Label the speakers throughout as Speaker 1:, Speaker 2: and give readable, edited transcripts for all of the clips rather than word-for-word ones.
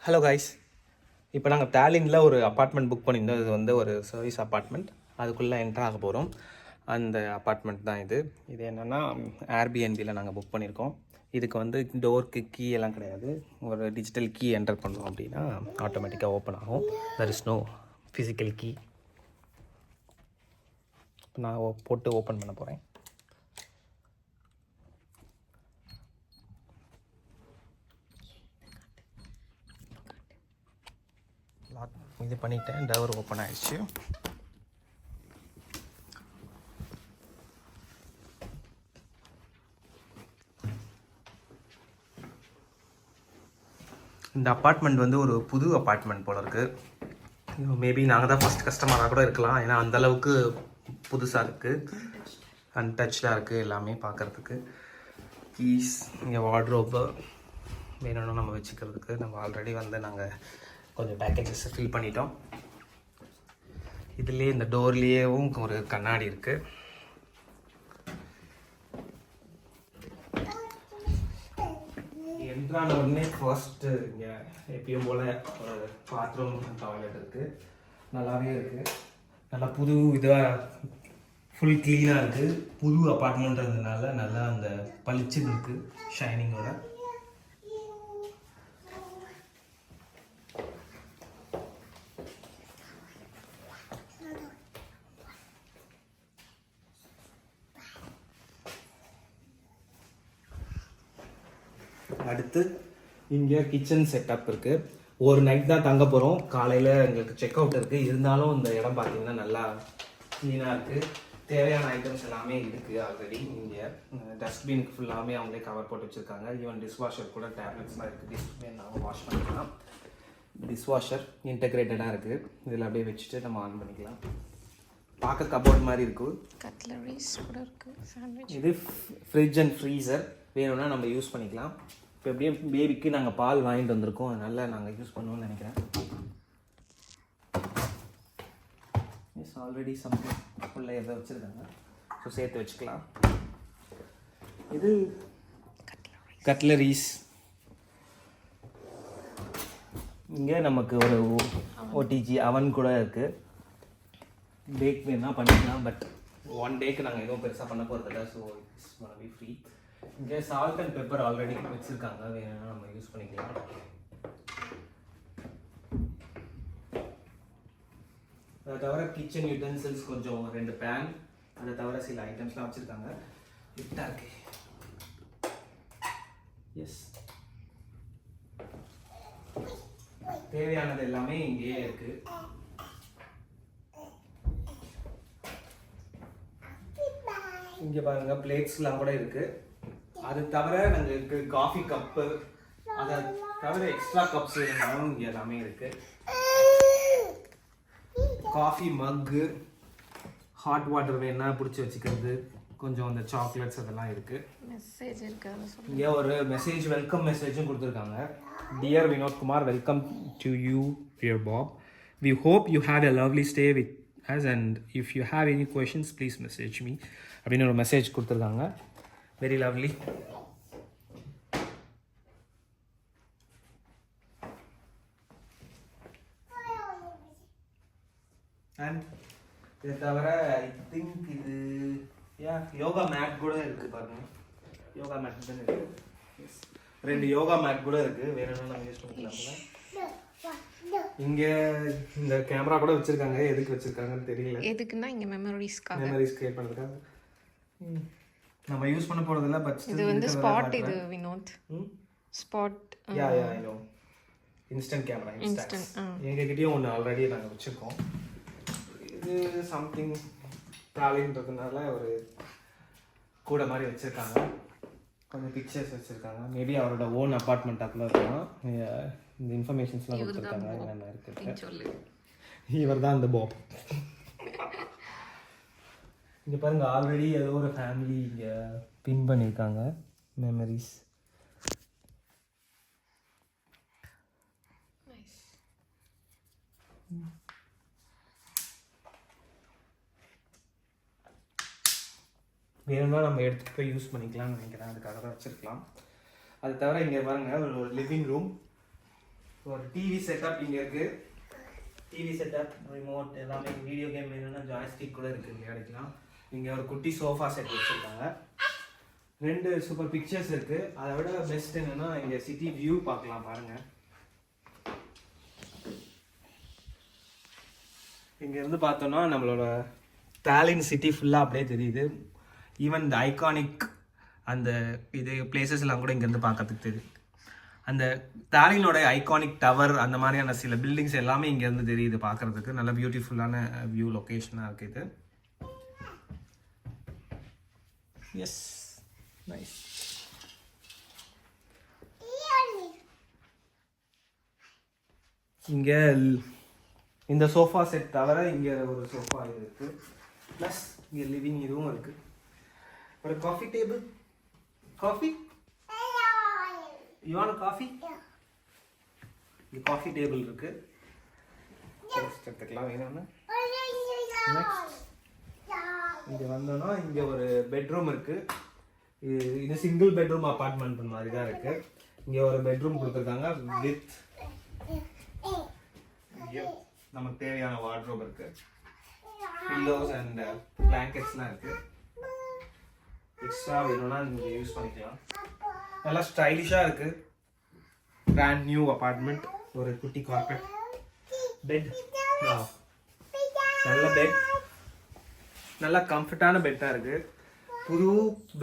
Speaker 1: Hello guys, இப்போ நாங்கள் தாலினில் ஒரு அப்பார்ட்மெண்ட் புக் பண்ணியிருந்தோம். இது வந்து ஒரு சர்வீஸ் அப்பார்ட்மெண்ட். அதுக்குள்ளே என்ட்ரு ஆக போகிறோம். அந்த அப்பார்ட்மெண்ட் தான் இது. இது என்னென்னா ஏர்பிஎன்பியில் நாங்கள் புக் பண்ணியிருக்கோம். இதுக்கு வந்து டோருக்கு கீ எல்லாம் கிடையாது. ஒரு டிஜிட்டல் கீ என்டர் பண்ணோம் அப்படின்னா ஆட்டோமேட்டிக்காக ஓப்பன் ஆகும். There is no physical key. நான் போட்டு ஓப்பன் பண்ண போகிறேன். இது பண்ணிட்டேன். டவர் ஓப்பன் ஆயிடுச்சு. இந்த அப்பார்ட்மெண்ட் வந்து ஒரு புது அப்பார்ட்மெண்ட் போல இருக்குது. மேபி நாங்கள் தான் ஃபஸ்ட் கஸ்டமராக கூட இருக்கலாம். ஏன்னா அந்தளவுக்கு புதுசாக இருக்குது, அன்டச்சாக இருக்குது எல்லாமே பார்க்குறதுக்கு. கீஸ், இங்கே வார்ட்ரோப்பு வேணும்னா நம்ம வச்சுக்கிறதுக்கு. நம்ம ஆல்ரெடி வந்து நாங்கள் கொஞ்சம் பேக்கேஜஸ் ஃபில் பண்ணிட்டோம். இதுலேயே இந்த டோர்லேயேவும் ஒரு கண்ணாடி இருக்குது. என்ட்ரான உடனே ஃபர்ஸ்ட்டு இங்கே எப்பயும் போல் ஒரு பாத்ரூம் டாய்லெட் இருக்குது. நல்லாவே இருக்குது. நல்லா புது இதாக ஃபுல் க்ளீனாக இருக்குது. புது அப்பார்ட்மெண்ட்ன்றதுனால நல்லா அந்த பளிச்சுன்னு இருக்குது ஷைனிங்கோட. அடுத்து இங்கே கிச்சன் செட்டப் இருக்குது. ஒரு நைட் தான் தங்க போகிறோம். காலையில் எங்களுக்கு செக் அவுட் இருக்குது. இருந்தாலும் இந்த இடம் பார்த்திங்கன்னா நல்லா க்ளீனாக இருக்குது. தேவையான ஐட்டம்ஸ் எல்லாமே இருக்குது ஆல்ரெடி. இங்கே டஸ்ட்பினுக்கு ஃபுல்லாமே அவங்களே கவர் போட்டு வச்சுருக்காங்க. ஈவன் டிஷ்வாஷர் கூட டேப்லெட்ஸ்லாம் இருக்குது. டிஷ்பின் நாங்கள் வாஷ் பண்ணிக்கலாம். டிஷ்வாஷர் இன்டெகிரேட்டடாக இருக்குது. இதில் அப்படியே வச்சுட்டு நம்ம ஆன் பண்ணிக்கலாம். பார்க்க கபோர்ட் மாதிரி இருக்குது.
Speaker 2: கட்லரிஸ் கூட இருக்குது.
Speaker 1: இது ஃப்ரிட்ஜ் அண்ட் ஃப்ரீசர். வேணும்னா நம்ம யூஸ் பண்ணிக்கலாம். இப்போ எப்படியும் பேபிக்கு நாங்கள் பால் வாங்கிட்டு வந்திருக்கோம். அதனால் நாங்கள் யூஸ் பண்ணுவோம்னு நினைக்கிறேன். எஸ், ஆல்ரெடி சம்திங் உள்ள எதை வச்சுருக்காங்க. ஸோ சேர்த்து வச்சுக்கலாம். இது கட்லரிஸ். இங்கே நமக்கு ஒரு ஓடிஜி அவன் கூட இருக்குது. பேக் வேணால் பண்ணிக்கலாம். பட் ஒன் டேக்கு நாங்கள் எதுவும் பெருசாக பண்ண போகிறதில்ல. So it's gonna be free. இங்கே சால்ட் அண்ட் பெப்பர் ஆல்ரெடி வச்சுருக்காங்க. வேணும்னா நம்ம யூஸ் பண்ணிக்கலாம். அதை தவிர கிச்சன் யூட்டென்சில்ஸ் கொஞ்சம் 2 பேன், அதை தவிர சில ஐட்டம்ஸ்லாம் வச்சுருக்காங்க. கிஃப்டாக இருக்கு. எஸ், தேவையானது எல்லாமே இங்கேயே இருக்குது. இங்கே பாருங்கள், பிளேட்ஸ்லாம் கூட இருக்குது. அது தவிர எங்களுக்கு காஃபி கப்பு, அதை தவிர எக்ஸ்ட்ரா கப்ஸ் வேணும்னாலும் இங்கே எல்லாமே இருக்குது. காஃபி மக்கு, ஹாட் வாட்டர் வேணா பிடிச்சி வச்சுக்கிறது, கொஞ்சம் அந்த சாக்லேட்ஸ் அதெல்லாம் இருக்குது.
Speaker 2: மெசேஜ் இருக்குது.
Speaker 1: இங்கே ஒரு மெசேஜ், வெல்கம் மெசேஜும் கொடுத்துருக்காங்க. Dear Vinod Kumar, welcome to you dear Bob. We hope you have a lovely stay with us and if you have any questions please message me அப்படின்னு ஒரு மெசேஜ் கொடுத்துருக்காங்க. Very lovely. அண்ட் இதை தவிர ஐ திங்க் இது yoga mat கூட இருக்குது. பாருங்க, yoga mat தான் இருக்குது. 2 யோகா மேட் கூட இருக்குது. வேற என்ன நம்ம யூஸ் பண்ணிக்கலாம். இங்க இந்த கேமரா கூட வச்சிருக்காங்க. எதுக்கு வச்சிருக்காங்கன்னு தெரியல.
Speaker 2: எதுக்குன்னா இங்க மெமரிஸ்
Speaker 1: கிரியேட் பண்றதுக்காக. நம்ம யூஸ் பண்ண போறது இல்ல. பட்
Speaker 2: இது வந்து ஸ்பாட். இது Vinod spot.
Speaker 1: Yeah I know. Instant camera. எங்க கிட்டயும் ஒன்னு ஆல்ரெடி நாங்க வச்சிருக்கோம். இது சம்திங் டாலின்றதுனால ஒரு கூட மாதிரி வச்சிருக்காங்க. கொஞ்சம் பிக்சர்ஸ் வச்சிருக்காங்க. மேபி அவரோட ஓன் அப்பார்ட்மெண்ட்டாக்குள்ள இருக்கலாம். இந்த இன்ஃபர்மேஷன்ஸ்லாம் கொடுத்துருக்காங்க என்னென்ன இருக்குது. இவர் தான் இந்த பாப். இங்கே பாருங்க, ஆல்ரெடி ஏதோ ஒரு ஃபேமிலி இங்கே பின் பண்ணியிருக்காங்க. மெமரிஸ். வேணும்னா நம்ம எடுத்துகிட்டு போய் யூஸ் பண்ணிக்கலாம்னு நினைக்கிறேன். அதுக்காக தான் வச்சுருக்கலாம். அது தவிர இங்கே பாருங்கள், ஒரு லிவிங் ரூம். ஒரு டிவி செட்டப் இங்கே இருக்கு. டிவி செட்டப், ரிமோட் எல்லாமே, வீடியோ கேம் வேணும்னா ஜாய்ஸ்டிக் கூட இருக்கு, இங்கே கிடைக்கலாம். இங்கே ஒரு குட்டி சோஃபா செட் வச்சுருக்காங்க. 2 சூப்பர் பிக்சர்ஸ் இருக்கு. அதை விட பெஸ்ட் என்னன்னா இங்கே சிட்டி வியூ பார்க்கலாம் பாருங்க. இங்கேருந்து பார்த்தோன்னா நம்மளோட டாலின் சிட்டி ஃபுல்லாக அப்படியே தெரியுது. ஈவன் இந்த ஐகானிக் அந்த இது பிளேசஸ்லாம் கூட இங்கேருந்து பார்க்கறதுக்கு தெரியுது. அந்த டாலினோட ஐகானிக் டவர் அந்த மாதிரியான சில பில்டிங்ஸ் எல்லாமே இங்கேருந்து தெரியுது பார்க்குறதுக்கு. நல்ல பியூட்டிஃபுல்லான வியூ லொக்கேஷனாக இருக்குது இது. Yes, nice. இங்கே இந்த சோஃபா செட் தவிர இங்கே ஒரு சோஃபா இது இருக்குது. ப்ளஸ் இங்கே லிவிங் இதுவும் இருக்குது. ஒரு coffee table. Coffee, you want coffee? இங்கே காஃபி டேபிள் இருக்குது. எடுத்துக்கலாம் வேணும்னு. இங்கே வந்தோன்னா இங்கே ஒரு பெட்ரூம் இருக்குது. இது சிங்கிள் பெட்ரூம் அப்பார்ட்மெண்ட் மாதிரி தான் இருக்குது. இங்கே ஒரு பெட்ரூம் கொடுத்துருக்காங்க வித் நமக்கு தேவையான வார்ட்ரோப் இருக்கு, பில்லோஸ் அண்ட் பிளாங்கெட்ஸ்லாம் இருக்கு. எக்ஸ்ட்ரா வேணும்னா நீங்கள் யூஸ் பண்ணிக்கலாம். நல்லா ஸ்டைலிஷாக இருக்கு. Brand new apartment. ஒரு குட்டி கார்பெட் பெட், நல்ல பெட், நல்லா கம்ஃபர்டான பெட்டாக இருக்கு. புது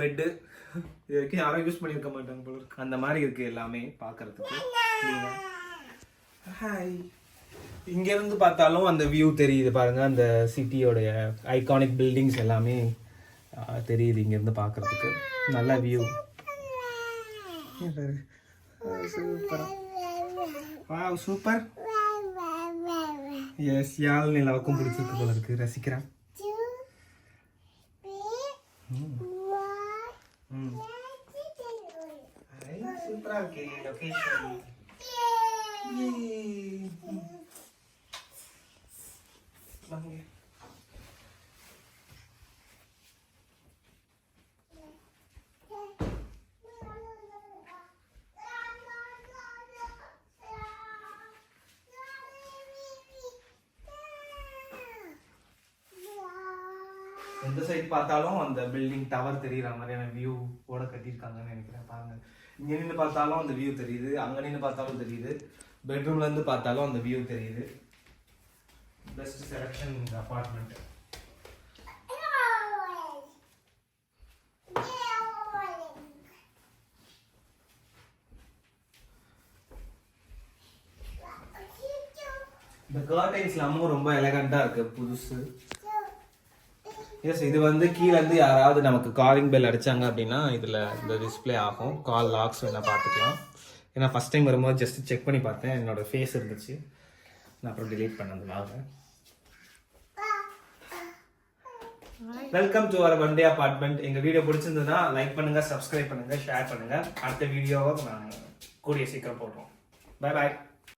Speaker 1: பெட்டு, இது வரைக்கும் யாரும் யூஸ் பண்ணியிருக்க மாட்டாங்க போல இருக்கு. அந்த மாதிரி இருக்கு எல்லாமே பார்க்கறதுக்கு. ஹாய். இங்கேருந்து பார்த்தாலும் அந்த வியூ தெரியுது பாருங்க. அந்த சிட்டியோடைய ஐகானிக் பில்டிங்ஸ் எல்லாமே தெரியுது இங்கேருந்து பார்க்கறதுக்கு. நல்ல view. Super. Wow, super. S, யாழ் நிலாவுக்கும் பிடிச்சிருக்கு போல இருக்கு, ரசிக்கிறேன். சூப்பரா இருக்கு லொகேஷன். எந்த சைடு பார்த்தாலும் அந்த பில்டிங் டவர் தெரியுற மாதிரியான வியூ ஓட கட்டியிருக்காங்கன்னு நினைக்கிறேன். பாருங்க, இங்க நின்று பார்த்தாலும் அந்த வியூ தெரியுது, அங்க நின்று பார்த்தாலும் தெரியுது, பெட்ரூம்ல இருந்து பார்த்தாலும் அந்த வியூ தெரியுது. பெஸ்ட் செலக்ஷன் இந்த அபார்ட்மெண்ட். இந்த கர்டைன்ஸ் எல்லாமும் ரொம்ப எலகண்டா இருக்கு, புதுசு. எஸ், இது வந்து கீழே இருந்து யாராவது நமக்கு காலிங் பெல் அடிச்சாங்க அப்படின்னா இதுல இந்த டிஸ்பிளே ஆகும். கால் லாக்ஸ் வேணா பார்த்துக்கலாம். ஏன்னா ஃபர்ஸ்ட் டைம் வரும்போது ஜஸ்ட் செக் பண்ணி பார்த்தேன், என்னோட ஃபேஸ் இருந்துச்சு. நான் அப்புறம் டிலீட் பண்ணதுனால. Welcome to our one day apartment. எங்க வீடியோ பிடிச்சிருந்ததுன்னா லைக் பண்ணுங்க, சப்ஸ்கிரைப் பண்ணுங்க, ஷேர் பண்ணுங்க. அடுத்த வீடியோவை நான் கூடிய சீக்கிரம் போடுறோம். பை பாய்.